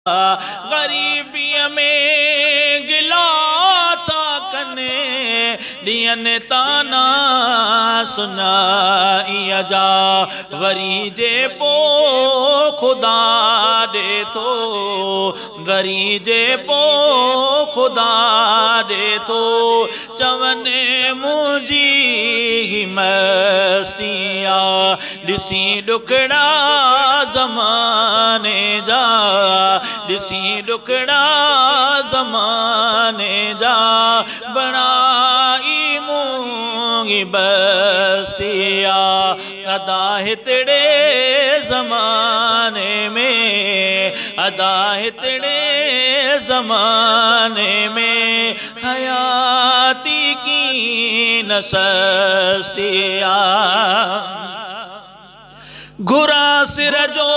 ग़रीबीअ में गिला था कने ॾींहंनि ताना सुञाईअ जा वरी जे पोइ ख़ुदा ॾे थो वरी जे पोइ ख़ुदा ॾे थो चवनि मुंहिंजी मस्ती आहे ॾिसी ॾुकड़ा ज़माने जा ॾिसी ॾुकड़ा ज़माने जा बणाई मूंगी बस्ती आहे अदा हितड़े ज़माने में अदा हितड़े ज़माने में हयाती की न सस्ती आहे घुरा सिर जो